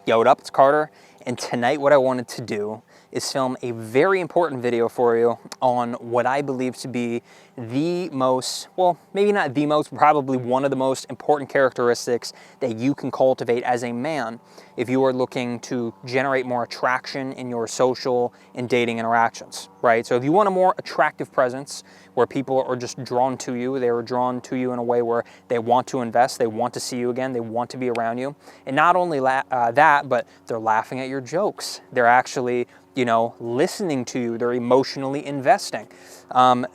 Yo, what up, it's Carter, and tonight what I wanted to do is film a very important video for you on what I believe to be the most, well, maybe not the most, probably one of the most important characteristics that you can cultivate as a man if you are looking to generate more attraction in your social and dating interactions, right? So if you want a more attractive presence where people are just drawn to you, they are drawn to you in a way where they want to invest, they want to see you again, they want to be around you, and not only that, but they're laughing at your jokes. They're actually, listening to you. They're emotionally investing.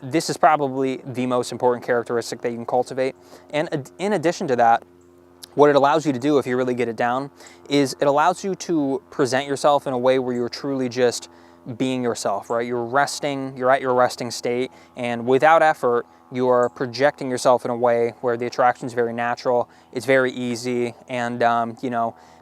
This is probably the most important characteristic that you can cultivate. And in addition to that, what it allows you to do, if you really get it down, is it allows you to present yourself in a way where you're truly just being yourself, right? You're resting, you're at your resting state, and without effort, you are projecting yourself in a way where the attraction is very natural, it's very easy, and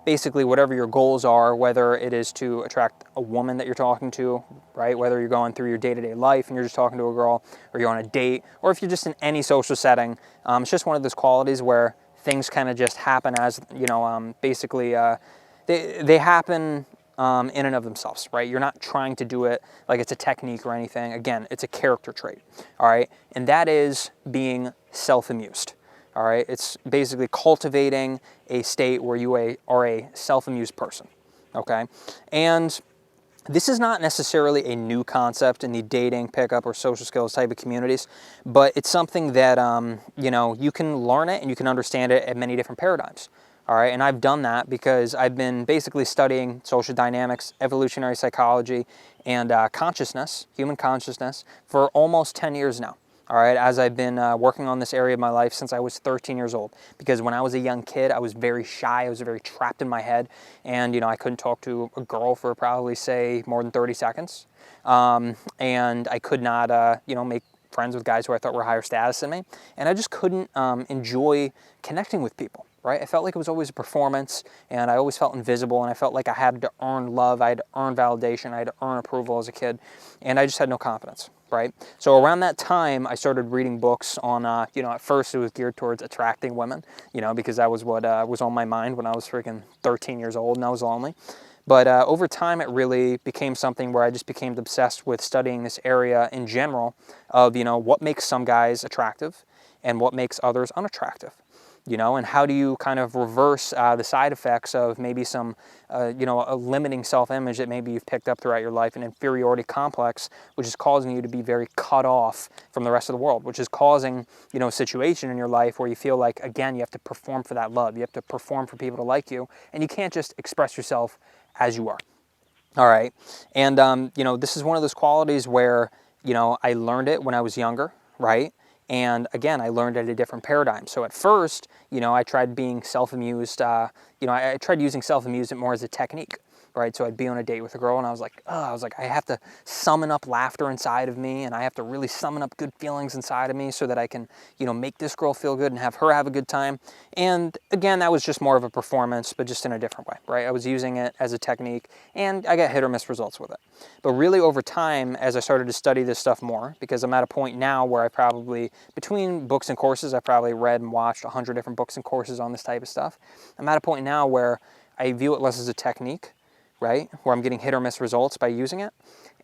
basically whatever your goals are, whether it is to attract a woman that you're talking to, right? Whether you're going through your day-to-day life and you're just talking to a girl, or you're on a date, or if you're just in any social setting, it's just one of those qualities where things kind of just happen as, basically they happen in and of themselves, right? You're not trying to do it like it's a technique or anything. Again, it's a character trait, all right? And that is being self-amused, all right? It's basically cultivating a state where you are a self-amused person, okay? And this is not necessarily a new concept in the dating, pickup, or social skills type of communities, but it's something that, you can learn it and you can understand it at many different paradigms. All right, and I've done that because I've been basically studying social dynamics, evolutionary psychology, and consciousness, human consciousness, for almost 10 years now. All right, as I've been working on this area of my life since I was 13 years old. Because when I was a young kid, I was very shy, I was very trapped in my head, and I couldn't talk to a girl for probably, say, more than 30 seconds. And I could not, make friends with guys who I thought were higher status than me. And I just couldn't enjoy connecting with people, right? I felt like it was always a performance, and I always felt invisible, and I felt like I had to earn love, I had to earn validation, I had to earn approval as a kid, and I just had no confidence, right? So around that time, I started reading books on, at first it was geared towards attracting women, because that was what was on my mind when I was freaking 13 years old and I was lonely. But over time, it really became something where I just became obsessed with studying this area in general of, what makes some guys attractive and what makes others unattractive, and how do you kind of reverse the side effects of maybe some, a limiting self-image that maybe you've picked up throughout your life, an inferiority complex, which is causing you to be very cut off from the rest of the world, which is causing, a situation in your life where you feel like, again, you have to perform for that love. You have to perform for people to like you, and you can't just express yourself as you are. All right. And, this is one of those qualities where, I learned it when I was younger, right? And again, I learned at a different paradigm. So at first, I tried being self-amused, I tried using self-amusement more as a technique, right? So I'd be on a date with a girl and I was like, I have to summon up laughter inside of me, and I have to really summon up good feelings inside of me so that I can, make this girl feel good and have her have a good time. And again, that was just more of a performance, but just in a different way, right? I was using it as a technique, and I got hit or miss results with it. But really over time, as I started to study this stuff more, because I'm at a point now where I probably, between books and courses, I probably read and watched 100 different books and courses on this type of stuff. I'm at a point now where I view it less as a technique, right? Where I'm getting hit or miss results by using it.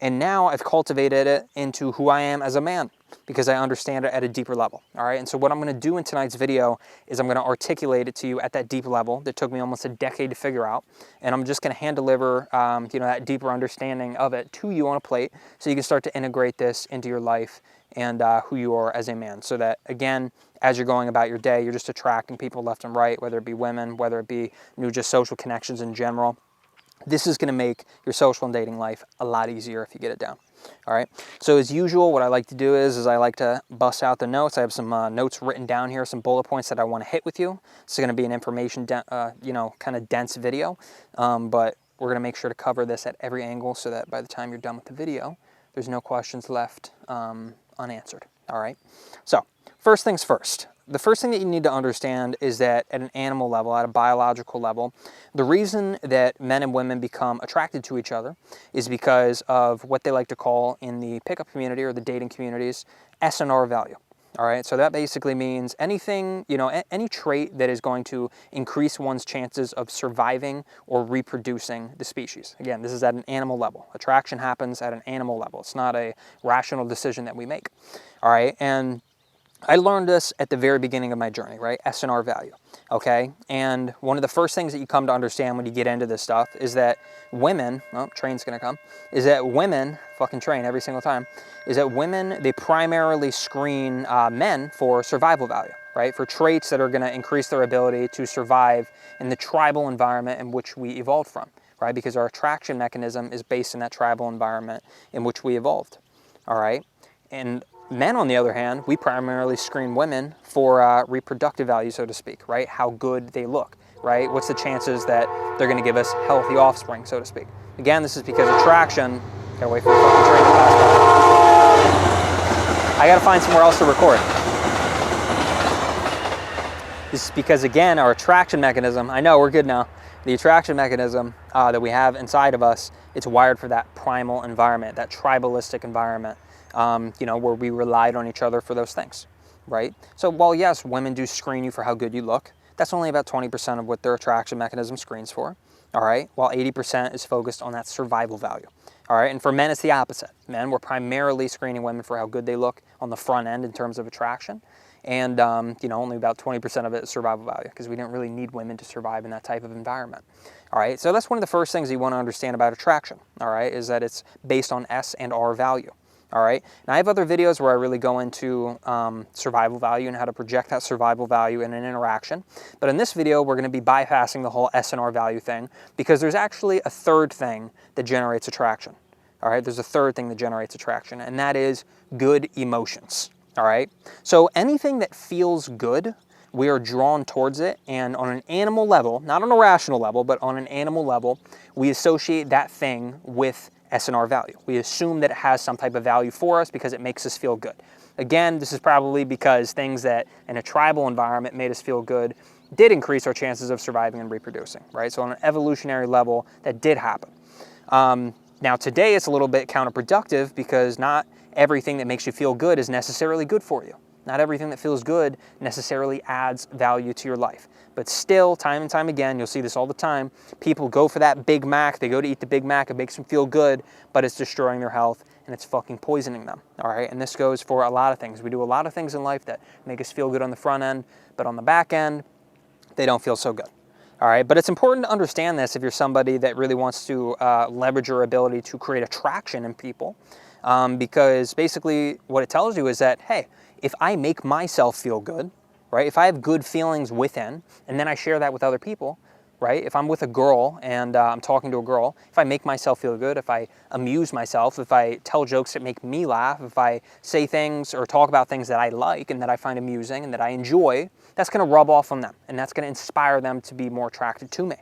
And now I've cultivated it into who I am as a man because I understand it at a deeper level, all right? And so what I'm gonna do in tonight's video is I'm gonna articulate it to you at that deep level that took me almost a decade to figure out. And I'm just gonna hand deliver, that deeper understanding of it to you on a plate so you can start to integrate this into your life and who you are as a man. So that, again, as you're going about your day, you're just attracting people left and right, whether it be women, whether it be just social connections in general. This is going to make your social and dating life a lot easier if you get it down. All right. So as usual, what I like to do is I like to bust out the notes. I have some notes written down here, some bullet points that I want to hit with you. It's going to be an information, kind of dense video, but we're going to make sure to cover this at every angle so that by the time you're done with the video, there's no questions left unanswered. All right. So first things first. The first thing that you need to understand is that at an animal level, at a biological level, the reason that men and women become attracted to each other is because of what they like to call in the pickup community or the dating communities, S&R value. All right, so that basically means anything, you know, any trait that is going to increase one's chances of surviving or reproducing the species. Again, this is at an animal level. Attraction happens at an animal level. It's not a rational decision that we make. All right, and I learned this at the very beginning of my journey, right? S and R value, okay? And one of the first things that you come to understand when you get into this stuff is that women, oh, train's gonna come, is that women, fucking train every single time, is that women, they primarily screen men for survival value, right? For traits that are gonna increase their ability to survive in the tribal environment in which we evolved from, right? Because our attraction mechanism is based in that tribal environment in which we evolved, all right? And men, on the other hand, we primarily screen women for reproductive value, so to speak, right? How good they look, right? What's the chances that they're going to give us healthy offspring, so to speak? Again, this is because attraction. Gotta wait for the fucking train to pass by. I gotta find somewhere else to record. This is because, again, our attraction mechanism. I know we're good now. The attraction mechanism that we have inside of us, it's wired for that primal environment, that tribalistic environment. You know, where we relied on each other for those things, right? So while yes, women do screen you for how good you look, that's only about 20% of what their attraction mechanism screens for, all right? While 80% is focused on that survival value, all right? And for men, it's the opposite. Men, we're primarily screening women for how good they look on the front end in terms of attraction. And, you know, only about 20% of it is survival value because we didn't really need women to survive in that type of environment. All right, so that's one of the first things you want to understand about attraction, all right, is that it's based on S and R value. All right, now I have other videos where I really go into survival value and how to project that survival value in an interaction. But in this video, we're going to be bypassing the whole S and R value thing because there's actually a third thing that generates attraction. All right, there's a third thing that generates attraction, and that is good emotions. All right, so anything that feels good, we are drawn towards it, and on an animal level, not on a rational level, but on an animal level, we associate that thing with S and R value. We assume that it has some type of value for us because it makes us feel good. Again, this is probably because things that in a tribal environment made us feel good did increase our chances of surviving and reproducing, right? So on an evolutionary level, that did happen. Now today it's a little bit counterproductive because not everything that makes you feel good is necessarily good for you. Not everything that feels good necessarily adds value to your life. But still, time and time again, you'll see this all the time, people go for that Big Mac, they go to eat the Big Mac, it makes them feel good, but it's destroying their health and it's fucking poisoning them, all right? And this goes for a lot of things. We do a lot of things in life that make us feel good on the front end, but on the back end, they don't feel so good. All right, but it's important to understand this if you're somebody that really wants to leverage your ability to create attraction in people, because basically what it tells you is that, hey, if I make myself feel good, right, if I have good feelings within, and then I share that with other people, right, if I'm with a girl and I'm talking to a girl, if I make myself feel good, if I amuse myself, if I tell jokes that make me laugh, if I say things or talk about things that I like and that I find amusing and that I enjoy, that's going to rub off on them, and that's going to inspire them to be more attracted to me.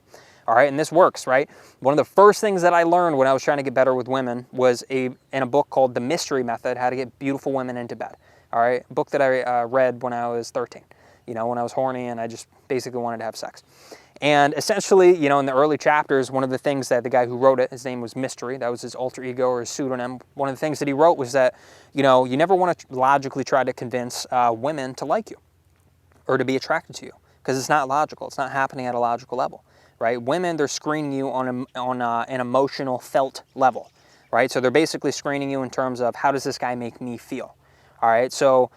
All right, and this works, right? One of the first things that I learned when I was trying to get better with women was in a book called The Mystery Method, How to Get Beautiful Women into Bed. All right, a book that I read when I was 13, you know, when I was horny and I just basically wanted to have sex. And essentially, you know, in the early chapters, one of the things that the guy who wrote it, his name was Mystery, that was his alter ego or his pseudonym. One of the things that he wrote was that, you know, you never want to logically try to convince women to like you or to be attracted to you, because it's not logical. It's not happening at a logical level, right? Women, they're screening you on an emotional, felt level, right? So they're basically screening you in terms of, how does this guy make me feel? All right, so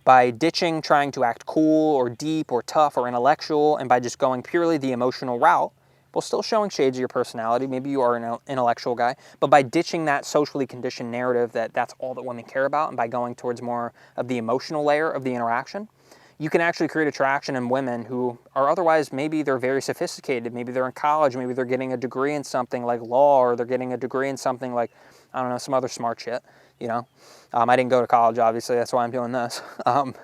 by ditching trying to act cool or deep or tough or intellectual, and by just going purely the emotional route, while still showing shades of your personality, maybe you are an intellectual guy, but by ditching that socially conditioned narrative that that's all that women care about, and by going towards more of the emotional layer of the interaction, you can actually create attraction in women who are otherwise, maybe they're very sophisticated, maybe they're in college, maybe they're getting a degree in something like law, or they're getting a degree in something like, I don't know, some other smart shit, you know. I didn't go to college, obviously, that's why I'm doing this.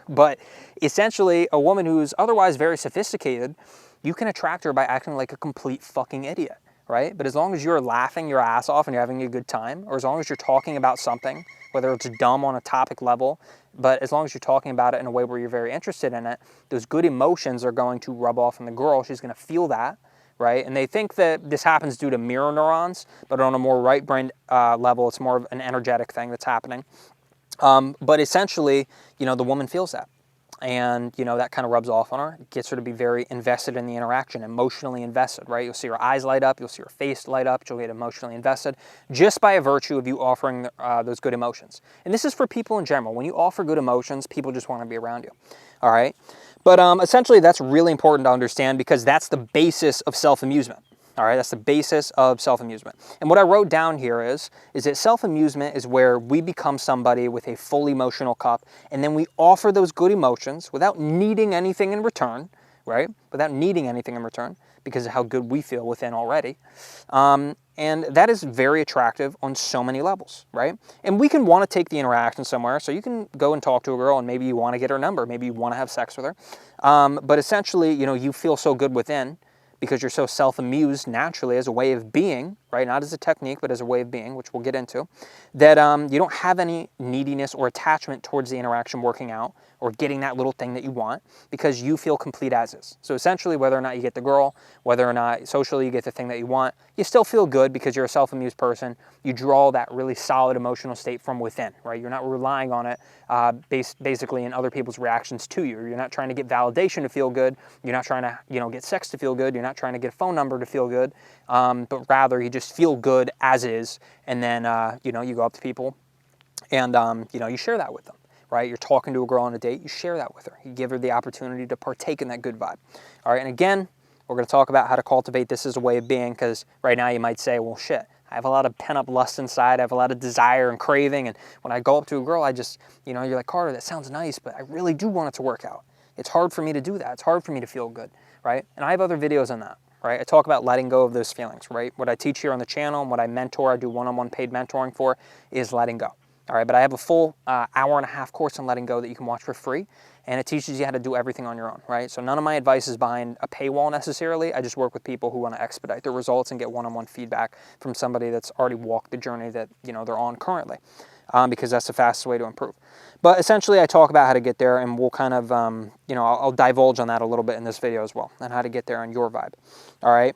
But essentially, a woman who's otherwise very sophisticated, you can attract her by acting like a complete fucking idiot, right? But as long as you're laughing your ass off and you're having a good time, or as long as you're talking about something, whether it's dumb on a topic level, but as long as you're talking about it in a way where you're very interested in it, those good emotions are going to rub off on the girl. She's going to feel that, right? And they think that this happens due to mirror neurons, but on a more right brain level, it's more of an energetic thing that's happening. But essentially, the woman feels that. And, that kind of rubs off on her, gets her to be very invested in the interaction, emotionally invested, right? You'll see her eyes light up, you'll see her face light up, she'll get emotionally invested just by a virtue of you offering those good emotions. And this is for people in general. When you offer good emotions, people just want to be around you, all right? But essentially, that's really important to understand because that's the basis of self-amusement. All right, that's the basis of self-amusement. And what I wrote down here is that self-amusement is where we become somebody with a full emotional cup, and then we offer those good emotions without needing anything in return, right? Without needing anything in return because of how good we feel within already. And that is very attractive on so many levels, right? And we can want to take the interaction somewhere. So you can go and talk to a girl and maybe you want to get her number. Maybe you want to have sex with her. But essentially, you feel so good within because you're so self-amused naturally as a way of being, right? Not as a technique, but as a way of being, which we'll get into, that you don't have any neediness or attachment towards the interaction working out or getting that little thing that you want because you feel complete as is. So essentially, whether or not you get the girl, whether or not socially you get the thing that you want, you still feel good because you're a self-amused person. You draw that really solid emotional state from within, right? You're not relying on it basically in other people's reactions to you. You're not trying to get validation to feel good. You're not trying to, get sex to feel good. You're not trying to get a phone number to feel good, but rather you just feel good as is. And then, you go up to people and, you share that with them, right? You're talking to a girl on a date, you share that with her. You give her the opportunity to partake in that good vibe. All right, and again, we're going to talk about how to cultivate this as a way of being because right now you might say, well, shit, I have a lot of pent-up lust inside. I have a lot of desire and craving. And when I go up to a girl, I just, you're like, Carter, that sounds nice, but I really do want it to work out. It's hard for me to do that. It's hard for me to feel good, right? And I have other videos on that, right? I talk about letting go of those feelings, right? What I teach here on the channel and what I mentor, I do one-on-one paid mentoring for is letting go. All right, but I have a full hour and a half course on letting go that you can watch for free, and it teaches you how to do everything on your own, right? So none of my advice is behind a paywall necessarily. I just work with people who want to expedite their results and get one-on-one feedback from somebody that's already walked the journey that they're on currently, because that's the fastest way to improve. But essentially, I talk about how to get there, and we'll kind of, I'll divulge on that a little bit in this video as well, and how to get there on your vibe, all right?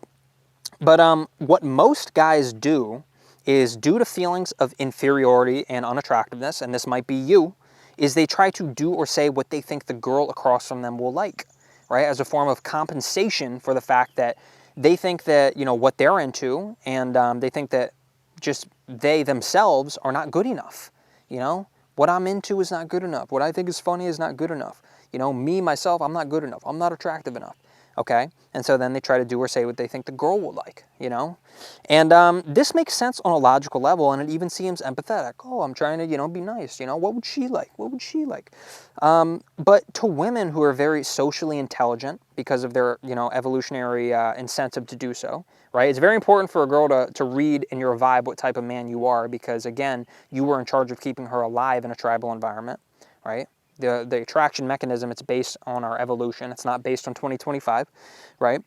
But what most guys do is due to feelings of inferiority and unattractiveness, and this might be you, is they try to do or say what they think the girl across from them will like, right? As a form of compensation for the fact that they think that, what they're into, and they think that just they themselves are not good enough, What I'm into is not good enough. What I think is funny is not good enough. Me, myself, I'm not good enough. I'm not attractive enough. Okay? And so then they try to do or say what they think the girl will like, And this makes sense on a logical level, and it even seems empathetic. Oh, I'm trying to, be nice. What would she like? What would she like? But to women who are very socially intelligent because of their, evolutionary incentive to do so, right? It's very important for a girl to read in your vibe what type of man you are because, again, you were in charge of keeping her alive in a tribal environment, right? The attraction mechanism, it's based on our evolution. It's not based on 2025, right?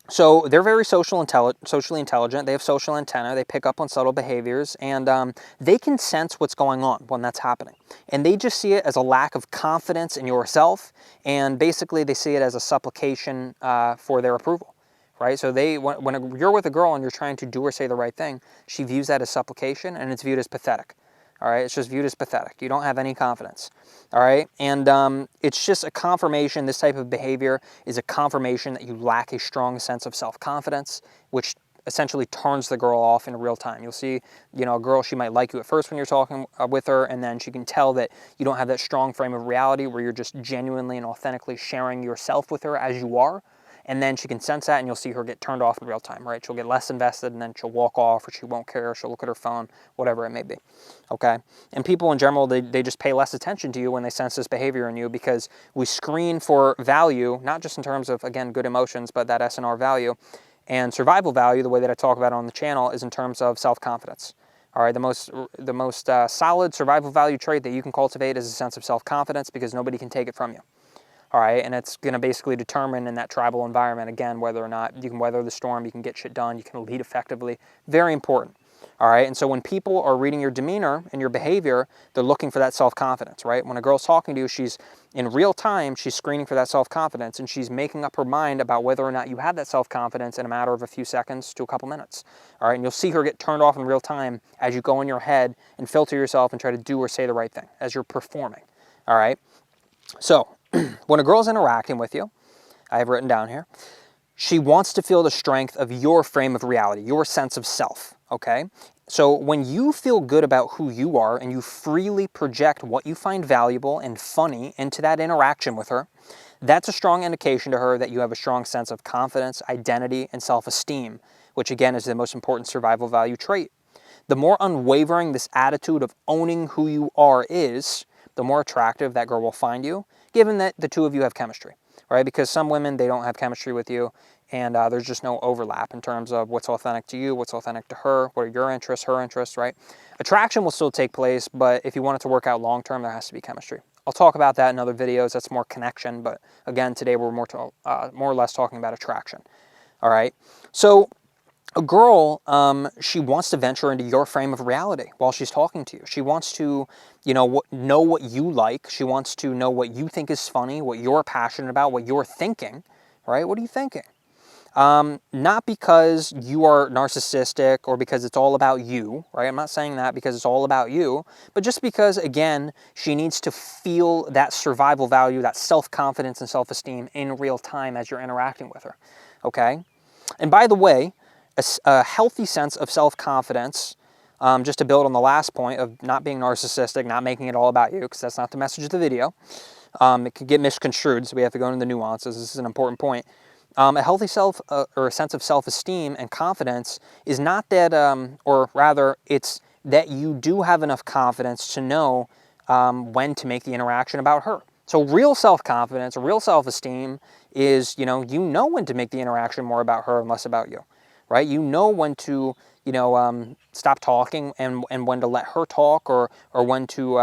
So they're very socially intelligent. They have social antenna. They pick up on subtle behaviors, and they can sense what's going on when that's happening. And they just see it as a lack of confidence in yourself, and basically they see it as a supplication for their approval, right? So when you're with a girl and you're trying to do or say the right thing, she views that as supplication, and it's viewed as pathetic. All right, it's just viewed as pathetic. You don't have any confidence. All right, and it's just a confirmation. This type of behavior is a confirmation that you lack a strong sense of self-confidence, which essentially turns the girl off in real time. You'll see, a girl, she might like you at first when you're talking with her, and then she can tell that you don't have that strong frame of reality where you're just genuinely and authentically sharing yourself with her as you are. And then she can sense that, and you'll see her get turned off in real time, right? She'll get less invested, and then she'll walk off, or she won't care, or she'll look at her phone, whatever it may be, okay? And people in general, they just pay less attention to you when they sense this behavior in you because we screen for value, not just in terms of, again, good emotions, but that S&R value. And survival value, the way that I talk about it on the channel, is in terms of self-confidence. All right, the most solid survival value trait that you can cultivate is a sense of self-confidence because nobody can take it from you. All right, and it's going to basically determine in that tribal environment, again, whether or not you can weather the storm, you can get shit done, you can lead effectively. Very important. All right, and so when people are reading your demeanor and your behavior, they're looking for that self-confidence, right? When a girl's talking to you, she's in real time, she's screening for that self-confidence, and she's making up her mind about whether or not you have that self-confidence in a matter of a few seconds to a couple minutes. All right, and you'll see her get turned off in real time as you go in your head and filter yourself and try to do or say the right thing as you're performing. All right, so when a girl's interacting with you, I have written down here, she wants to feel the strength of your frame of reality, your sense of self, okay? So when you feel good about who you are and you freely project what you find valuable and funny into that interaction with her, that's a strong indication to her that you have a strong sense of confidence, identity, and self-esteem, which again is the most important survival value trait. The more unwavering this attitude of owning who you are is, the more attractive that girl will find you, given that the two of you have chemistry. Right? Because some women, they don't have chemistry with you, and there's just no overlap in terms of what's authentic to you, what's authentic to her, what are your interests, her interests, right? Attraction will still take place, but if you want it to work out long-term, there has to be chemistry. I'll talk about that in other videos. That's more connection, but again, today we're more or less talking about attraction. All right? So a girl, she wants to venture into your frame of reality while she's talking to you. She wants to, know what you like. She wants to know what you think is funny, what you're passionate about, what you're thinking, right? What are you thinking? Not because you are narcissistic or because it's all about you, right? I'm not saying that because it's all about you, but just because, again, she needs to feel that survival value, that self-confidence and self-esteem in real time as you're interacting with her, okay? And by the way, a healthy sense of self-confidence, just to build on the last point of not being narcissistic, not making it all about you, because that's not the message of the video. It can get misconstrued, so we have to go into the nuances. This is an important point. A healthy or a sense of self-esteem and confidence is not that, or rather, it's that you do have enough confidence to know when to make the interaction about her. So real self-confidence, real self-esteem is, you know when to make the interaction more about her and less about you, right? You know when to, stop talking and when to let her talk or when to,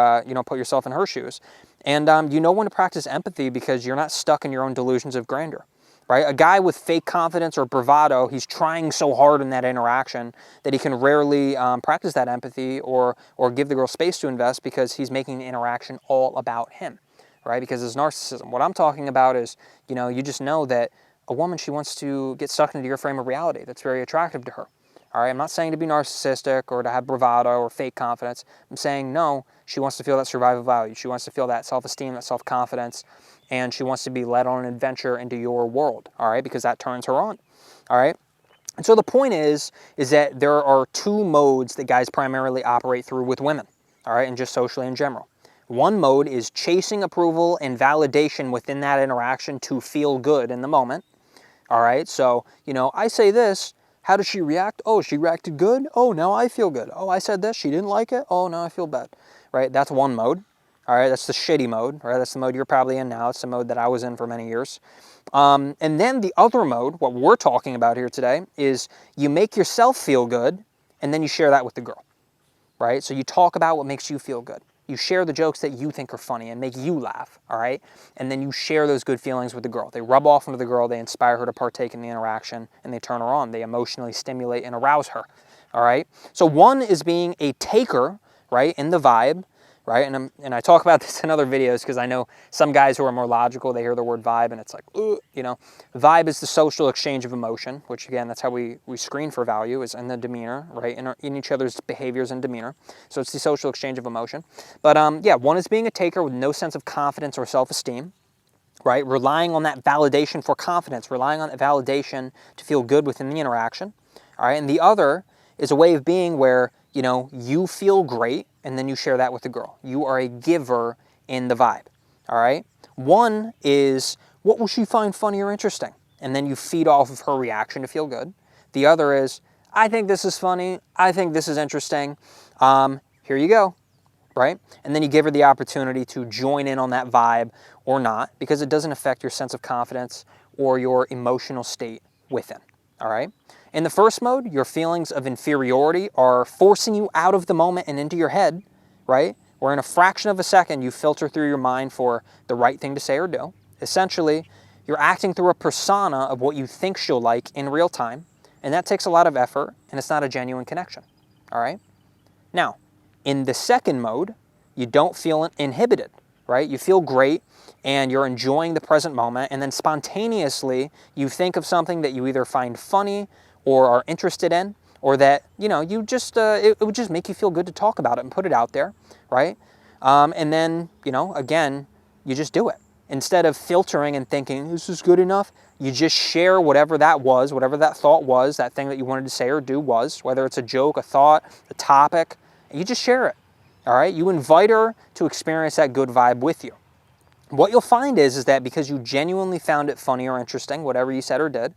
put yourself in her shoes. And you know when to practice empathy because you're not stuck in your own delusions of grandeur, right? A guy with fake confidence or bravado, he's trying so hard in that interaction that he can rarely practice that empathy or give the girl space to invest because he's making the interaction all about him, right? Because it's narcissism. What I'm talking about is, you just know that a woman, she wants to get sucked into your frame of reality. That's very attractive to her. All right, I'm not saying to be narcissistic or to have bravado or fake confidence. I'm saying no, she wants to feel that survival value. She wants to feel that self-esteem, that self-confidence, and she wants to be led on an adventure into your world, all right, because that turns her on, all right? And so the point is that there are two modes that guys primarily operate through with women, all right, and just socially in general. One mode is chasing approval and validation within that interaction to feel good in the moment, all right? So, I say this, how does she react? Oh, she reacted good? Oh, now I feel good. Oh, I said this, she didn't like it? Oh, now I feel bad, right? That's one mode, all right? That's the shitty mode, right? That's the mode you're probably in now. It's the mode that I was in for many years. And then the other mode, what we're talking about here today, is you make yourself feel good, and then you share that with the girl, right? So you talk about what makes you feel good. You share the jokes that you think are funny and make you laugh, all right? And then you share those good feelings with the girl. They rub off onto the girl, they inspire her to partake in the interaction, and they turn her on. They emotionally stimulate and arouse her, all right? So one is being a taker, right, in the vibe, right? And I talk about this in other videos because I know some guys who are more logical, they hear the word vibe and it's like, Vibe is the social exchange of emotion, which again, that's how we screen for value, is in the demeanor, right? In each other's behaviors and demeanor. So it's the social exchange of emotion. But yeah, one is being a taker with no sense of confidence or self-esteem, right? Relying on that validation for confidence, relying on that validation to feel good within the interaction, all right? And the other is a way of being where, you feel great and then you share that with the girl. You are a giver in the vibe, all right? One is, what will she find funny or interesting? And then you feed off of her reaction to feel good. The other is, I think this is funny. I think this is interesting. Here you go, right? And then you give her the opportunity to join in on that vibe or not, because it doesn't affect your sense of confidence or your emotional state within, all right? In the first mode, your feelings of inferiority are forcing you out of the moment and into your head, right? Where in a fraction of a second, you filter through your mind for the right thing to say or do. Essentially, you're acting through a persona of what you think she'll like in real time, and that takes a lot of effort, and it's not a genuine connection, all right? Now, in the second mode, you don't feel inhibited, right? You feel great and you're enjoying the present moment, and then spontaneously you think of something that you either find funny or are interested in, or that, you know, you just, it would just make you feel good to talk about it and put it out there, right? And then, you know, again, you just do it. Instead of filtering and thinking, this is good enough, you just share whatever that was, whatever that thought was, that thing that you wanted to say or do was, whether it's a joke, a thought, a topic, and you just share it, all right? You invite her to experience that good vibe with you. What you'll find is that because you genuinely found it funny or interesting, whatever you said or did,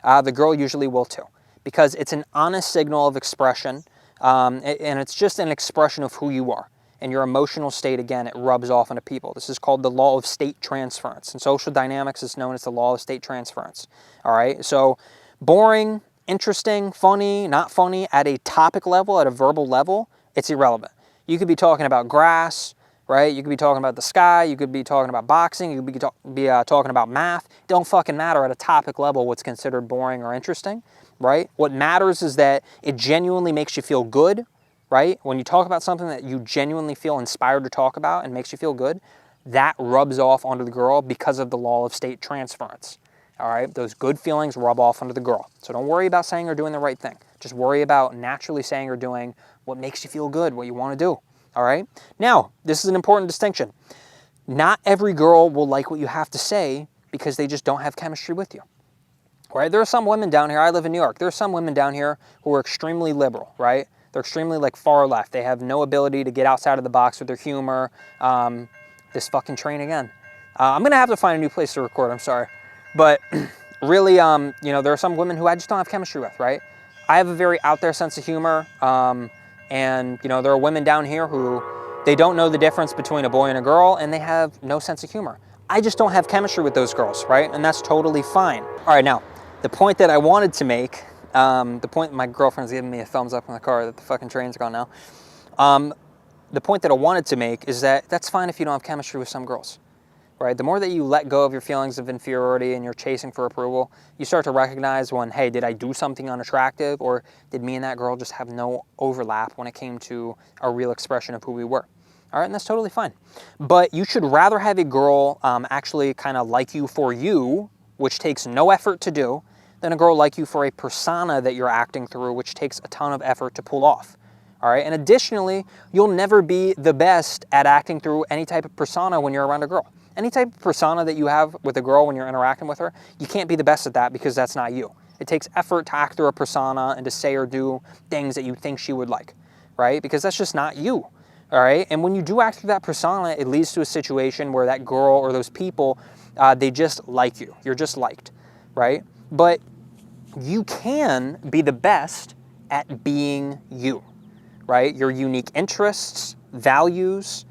the girl usually will too, because it's an honest signal of expression, and it's just an expression of who you are. And your emotional state, again, it rubs off onto people. This is called the Law of State Transference. In social dynamics, it's known as the Law of State Transference. All right, so boring, interesting, funny, not funny, at a topic level, at a verbal level, it's irrelevant. You could be talking about grass, right? You could be talking about the sky. You could be talking about boxing. You could be talking about math. It don't fucking matter at a topic level what's considered boring or interesting, right? What matters is that it genuinely makes you feel good, right? When you talk about something that you genuinely feel inspired to talk about and makes you feel good, that rubs off onto the girl because of the Law of State Transference. All right, those good feelings rub off onto the girl. So don't worry about saying or doing the right thing. Just worry about naturally saying or doing what makes you feel good, what you want to do. All right. Now, this is an important distinction. Not every girl will like what you have to say because they just don't have chemistry with you. Right? There are some women down here. I live in New York. There are some women down here who are extremely liberal, right? They're extremely like far left. They have no ability to get outside of the box with their humor. This fucking train again. I'm going to have to find a new place to record. I'm sorry. But really, you know, there are some women who I just don't have chemistry with, right? I have a very out there sense of humor. And, you know, there are women down here who they don't know the difference between a boy and a girl, and they have no sense of humor. I just don't have chemistry with those girls, right? And that's totally fine. All right, now, the point that I wanted to make, my girlfriend's giving me a thumbs up in the car that the fucking train's gone now. The point that I wanted to make is that that's fine if you don't have chemistry with some girls, right? The more that you let go of your feelings of inferiority and you're chasing for approval, you start to recognize when, hey, did I do something unattractive, or did me and that girl just have no overlap when it came to a real expression of who we were? All right, and that's totally fine. But you should rather have a girl actually kind of like you for you, which takes no effort to do, than a girl like you for a persona that you're acting through, which takes a ton of effort to pull off. All right, and additionally, you'll never be the best at acting through any type of persona when you're around a girl. Any type of persona that you have with a girl when you're interacting with her, you can't be the best at that because that's not you. It takes effort to act through a persona and to say or do things that you think she would like, right? Because that's just not you, all right? And when you do act through that persona, it leads to a situation where that girl or those people, they just like you. You're just liked, right? But you can be the best at being you, right? Your unique interests, values,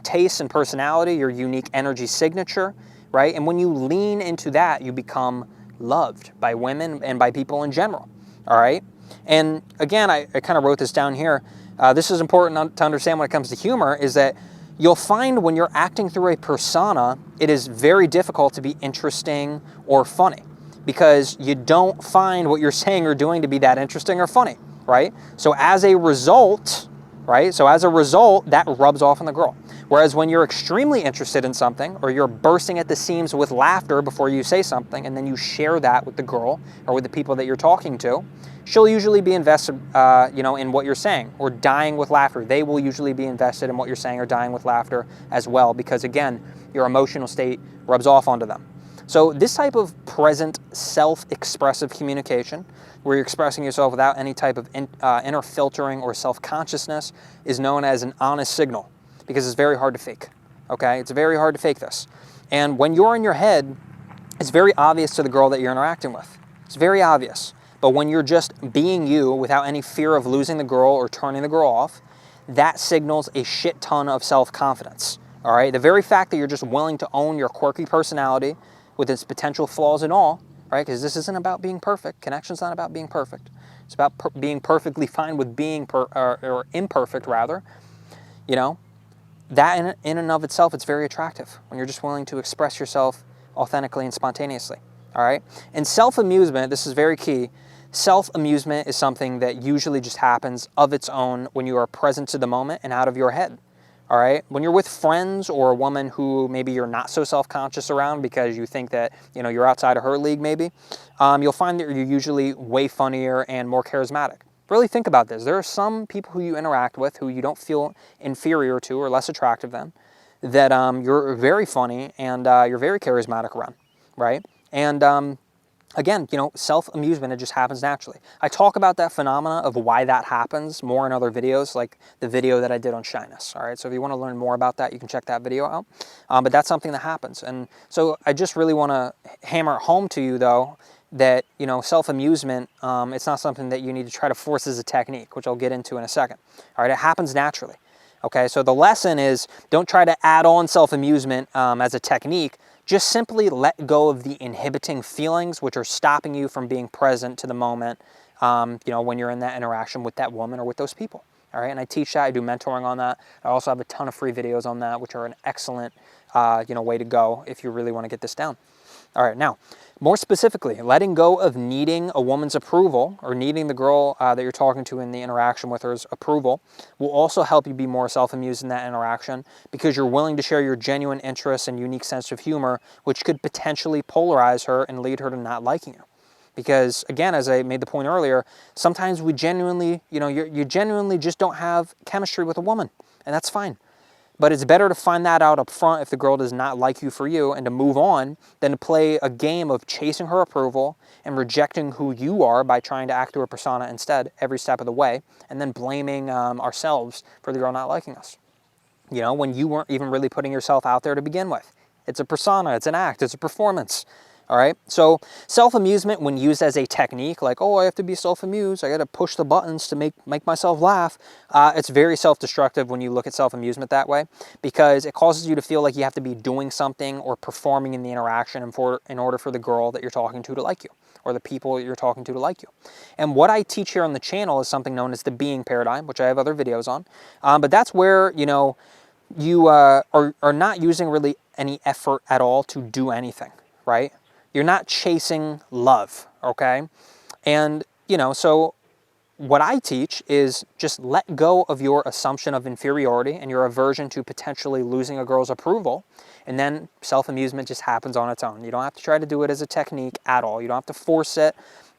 taste and personality, your unique energy signature, right? And when you lean into that, you become loved by women and by people in general, all right? And again, I kind of wrote this down here. This is important to understand when it comes to humor, is that you'll find when you're acting through a persona, it is very difficult to be interesting or funny because you don't find what you're saying or doing to be that interesting or funny, right? So as a result, that rubs off on the girl. Whereas when you're extremely interested in something, or you're bursting at the seams with laughter before you say something, and then you share that with the girl or with the people that you're talking to, she'll usually be invested, in what you're saying, or dying with laughter. They will usually be invested in what you're saying or dying with laughter as well, because again, your emotional state rubs off onto them. So this type of present self-expressive communication, where you're expressing yourself without any type of inner filtering or self-consciousness, is known as an honest signal, because it's very hard to fake, okay? It's very hard to fake this. And when you're in your head, it's very obvious to the girl that you're interacting with. It's very obvious. But when you're just being you without any fear of losing the girl or turning the girl off, that signals a shit ton of self-confidence, all right? The very fact that you're just willing to own your quirky personality with its potential flaws and all, right? Because this isn't about being perfect. Connection's not about being perfect. It's about being perfectly fine with being or imperfect, rather. You know, that in and of itself, it's very attractive when you're just willing to express yourself authentically and spontaneously, all right? In self-amusement, this is very key. Self-amusement is something that usually just happens of its own when you are present to the moment and out of your head. All right. When you're with friends or a woman who maybe you're not so self-conscious around because you think that, you're outside of her league maybe, you'll find that you're usually way funnier and more charismatic. Really think about this. There are some people who you interact with who you don't feel inferior to or less attractive than, that you're very funny and you're very charismatic around, right? And again, self-amusement, it just happens naturally. I talk about that phenomena of why that happens more in other videos, like the video that I did on shyness, all right? So if you want to learn more about that, you can check that video out. But that's something that happens. And so I just really want to hammer it home to you, though, that, self-amusement, it's not something that you need to try to force as a technique, which I'll get into in a second, all right? It happens naturally, okay? So the lesson is don't try to add on self-amusement as a technique. Just simply let go of the inhibiting feelings which are stopping you from being present to the moment, when you're in that interaction with that woman or with those people. All right, and I teach that. I do mentoring on that. I also have a ton of free videos on that, which are an excellent, way to go if you really want to get this down. All right, now, more specifically, letting go of needing a woman's approval or needing the girl that you're talking to in the interaction with her's approval will also help you be more self-amused in that interaction because you're willing to share your genuine interests and unique sense of humor, which could potentially polarize her and lead her to not liking you. Because, again, as I made the point earlier, sometimes we genuinely, you genuinely just don't have chemistry with a woman, and that's fine. But it's better to find that out up front if the girl does not like you for you and to move on than to play a game of chasing her approval and rejecting who you are by trying to act through a persona instead every step of the way and then blaming ourselves for the girl not liking us. When you weren't even really putting yourself out there to begin with. It's a persona, it's an act, it's a performance. All right, so self-amusement, when used as a technique, like, oh, I have to be self-amused, I got to push the buttons to make myself laugh, it's very self-destructive when you look at self-amusement that way because it causes you to feel like you have to be doing something or performing in the interaction in order for the girl that you're talking to like you or the people you're talking to like you. And what I teach here on the channel is something known as the being paradigm, which I have other videos on, but that's where, you are not using really any effort at all to do anything, right? You're not chasing love, okay? And, so what I teach is just let go of your assumption of inferiority and your aversion to potentially losing a girl's approval, and then self-amusement just happens on its own. You don't have to try to do it as a technique at all. You don't have to force it.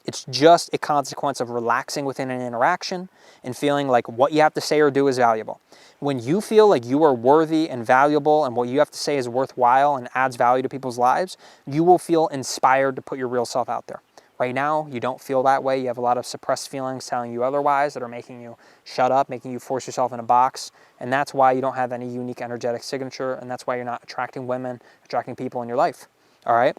It's just a consequence of relaxing within an interaction and feeling like what you have to say or do is valuable. When you feel like you are worthy and valuable and what you have to say is worthwhile and adds value to people's lives, you will feel inspired to put your real self out there. Right now, you don't feel that way. You have a lot of suppressed feelings telling you otherwise that are making you shut up, making you force yourself in a box. And that's why you don't have any unique energetic signature. And that's why you're not attracting women, attracting people in your life. All right.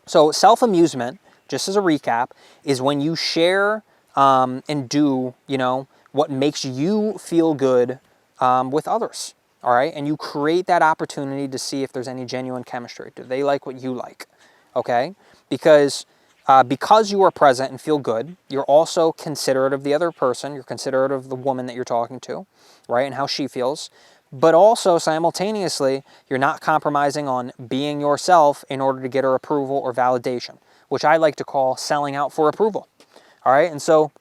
So self-amusement, just as a recap, is when you share and do, what makes you feel good with others. All right. And you create that opportunity to see if there's any genuine chemistry. Do they like what you like? Okay. Because you are present and feel good, you're also considerate of the other person. You're considerate of the woman that you're talking to, right, and how she feels. But also, simultaneously, you're not compromising on being yourself in order to get her approval or validation, which I like to call selling out for approval. All right, and so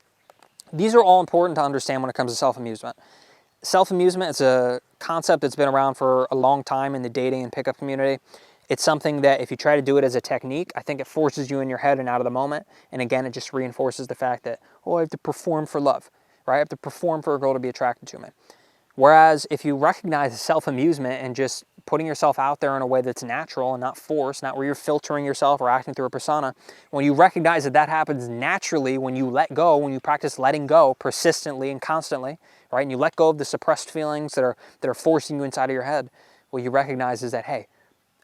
these are all important to understand when it comes to self-amusement. Self-amusement is a concept that's been around for a long time in the dating and pickup community. It's something that if you try to do it as a technique, I think it forces you in your head and out of the moment. And again, it just reinforces the fact that, oh, I have to perform for love, right? I have to perform for a girl to be attracted to me. Whereas if you recognize self-amusement and just putting yourself out there in a way that's natural and not forced, not where you're filtering yourself or acting through a persona, when you recognize that that happens naturally when you let go, when you practice letting go persistently and constantly, right? And you let go of the suppressed feelings that are forcing you inside of your head, what you recognize is that, hey,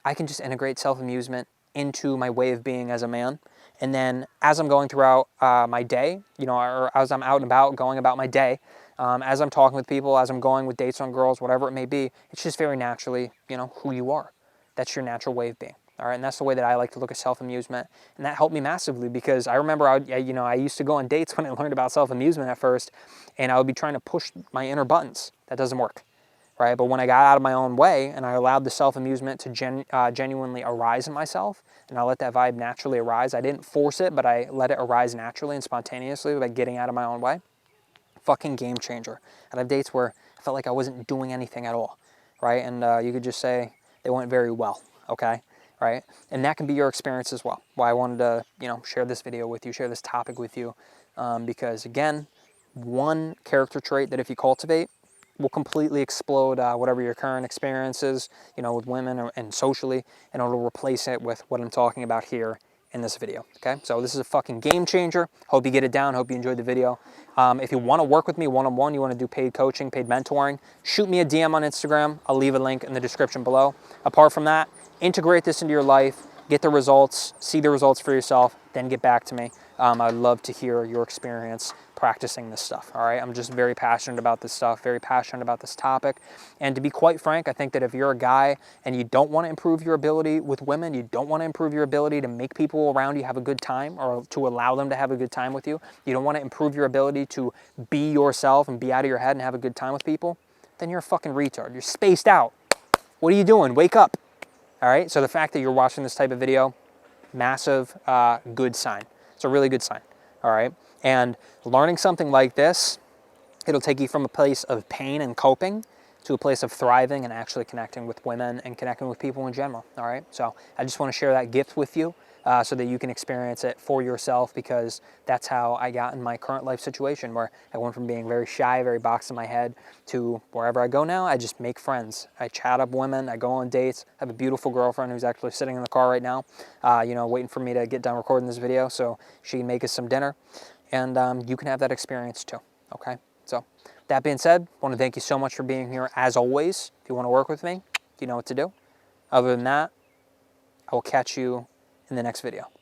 I can just integrate self-amusement into my way of being as a man. And then as I'm going throughout my day, or as I'm out and about going about my day, as I'm talking with people, as I'm going with dates on girls, whatever it may be, it's just very naturally, who you are. That's your natural way of being. All right, and that's the way that I like to look at self-amusement. And that helped me massively because I remember I used to go on dates when I learned about self-amusement at first, and I would be trying to push my inner buttons. That doesn't work. right? But when I got out of my own way and I allowed the self-amusement to genuinely arise in myself, and I let that vibe naturally arise, I didn't force it, but I let it arise naturally and spontaneously by getting out of my own way. Fucking game changer. I'd have dates where I felt like I wasn't doing anything at all, right? And you could just say they went very well, okay? Right? And that can be your experience as well. Why I wanted to, you know, share this video with you, share this topic with you, because again, one character trait that if you cultivate will completely explode whatever your current experience is, you know, with women and socially, and it'll replace it with what I'm talking about here in this video, okay? So this is a fucking game changer. Hope you get it down. Hope you enjoyed the video. If you want to work with me one-on-one, you want to do paid coaching, paid mentoring, shoot me a DM on Instagram. I'll leave a link in the description below. Apart from that, integrate this into your life, get the results, see the results for yourself, then get back to me. I'd love to hear your experience practicing this stuff, all right? I'm just very passionate about this stuff, very passionate about this topic. And to be quite frank, I think that if you're a guy and you don't want to improve your ability with women, you don't want to improve your ability to make people around you have a good time or to allow them to have a good time with you, you don't want to improve your ability to be yourself and be out of your head and have a good time with people, then you're a fucking retard. You're spaced out. What are you doing? Wake up. All right? So the fact that you're watching this type of video, massive good sign. It's a really good sign. All right? And learning something like this, it'll take you from a place of pain and coping to a place of thriving and actually connecting with women and connecting with people in general, all right? So I just want to share that gift with you so that you can experience it for yourself, because that's how I got in my current life situation, where I went from being very shy, very boxed in my head, to wherever I go now, I just make friends. I chat up women, I go on dates. I have a beautiful girlfriend who's actually sitting in the car right now, you know, waiting for me to get done recording this video so she can make us some dinner. And you can have that experience too, okay? So that being said, I want to thank you so much for being here. As always, if you want to work with me, you know what to do. Other than that, I will catch you in the next video.